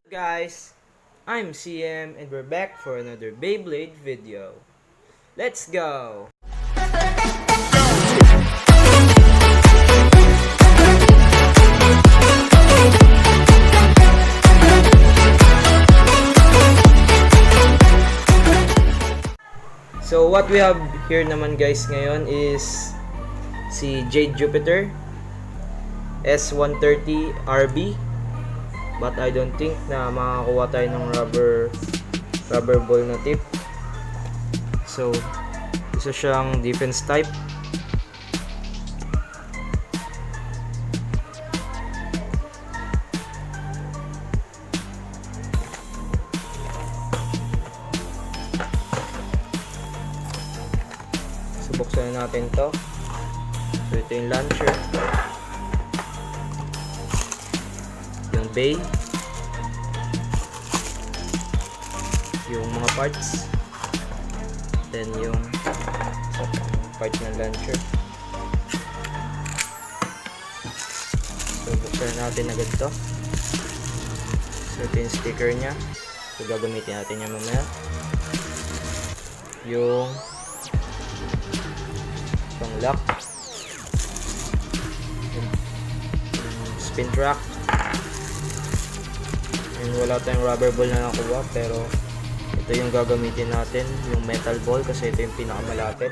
Guys, I'm CM and we're back for another Beyblade video. Let's go! So what we have here naman guys ngayon is si Jade Jupiter S130RB. But I don't think na makakuha tayo ng rubber ball na tip. So, isa siyang defense type. So, buksan natin to. So, ito yung launcher. Bay, yung mga parts, then yung part ng launcher. So buksan natin agad to. So ito yung sticker nya, so gagamitin natin yan mamaya. Yung pang lock, yung spin track. And wala tayong rubber ball na nakuha, pero ito yung gagamitin natin, yung metal ball, kasi ito yung pinakamalapit.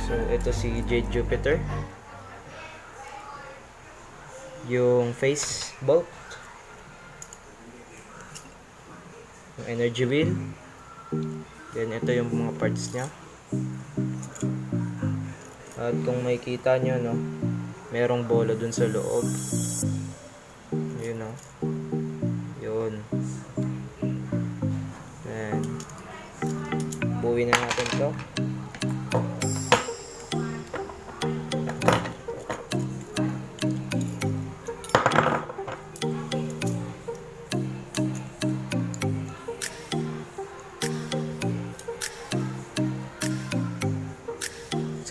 So ito si Jade Jupiter, yung face bolt, yung energy wheel, then ito yung mga parts nya. At kung makikita nyo, no, merong bola dun sa loob. Yun, no, yun. And buuin na natin to.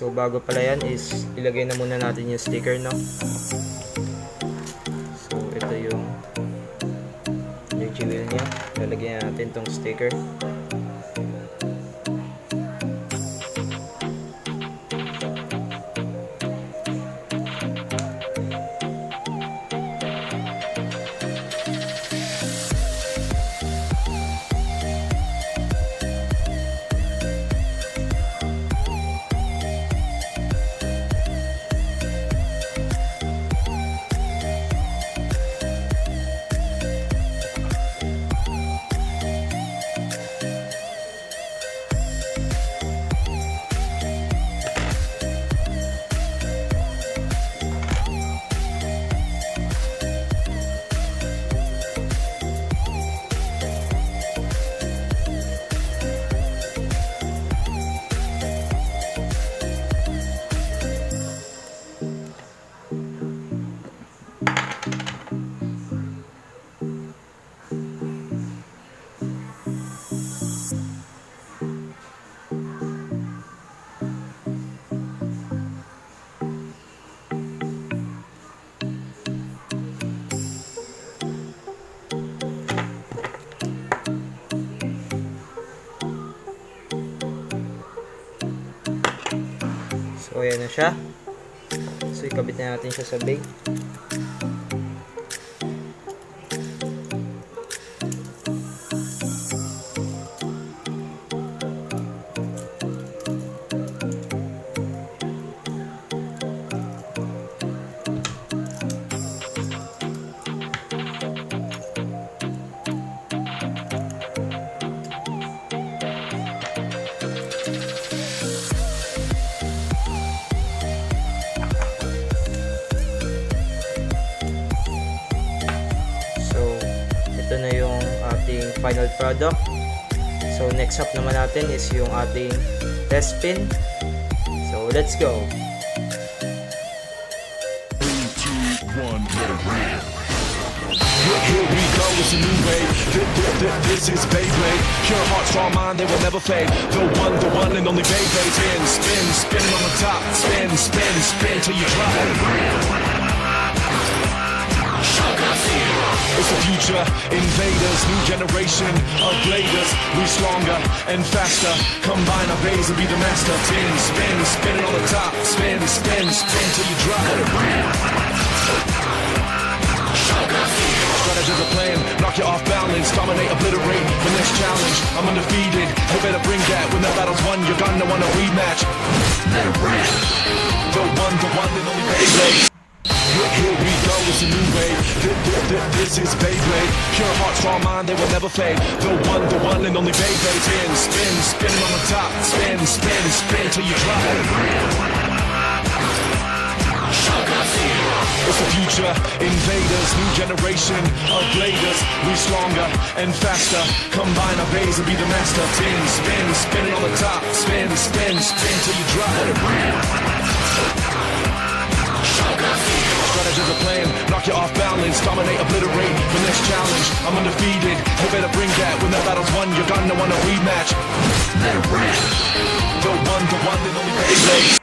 So bago pala yan is ilagay na muna natin yung sticker, no. So ito yung energy wheel nya, lalagyan natin tong sticker. So ayan na siya. So ikabit na natin siya sa bay. Ito na yung ating final product. So next up naman natin is yung ating test pin. So let's go. 3, 2, 1, go. Here we go. is a new way. This is Beyblade. Pure heart, strong mind, they will never fade. The one and only Beyblade. Spin, spin, spin on the top. Spin, spin, spin till you drop. It's the future, invaders, new generation of bladers. We stronger and faster. Combine our bays and be the master. Spin, spin, spin on the top. Spin, spin, spin till you drop. Strategies are playing, knock you off balance, dominate, obliterate the next challenge. I'm undefeated, you better bring that. When the battle's won, you're gonna want a rematch. Let it rip. The one and only Beyblade. Here we go, it's a new way. This is Beyblade. Pure heart, strong mind, they will never fade. The one and only Beyblade. Spin, spin, spin on the top. Spin, spin, spin till you drop. It's the future, invaders, new generation of bladers. We stronger and faster. Combine our bays and be the master. Spin, spin, spin on the top. Spin, spin, spin till you drop. Strategies are playing, knock you off balance, dominate, obliterate the next challenge. I'm undefeated, you better bring that. When the battle's won, you're gonna want a rematch. Let it rip. The one and only Beyblade.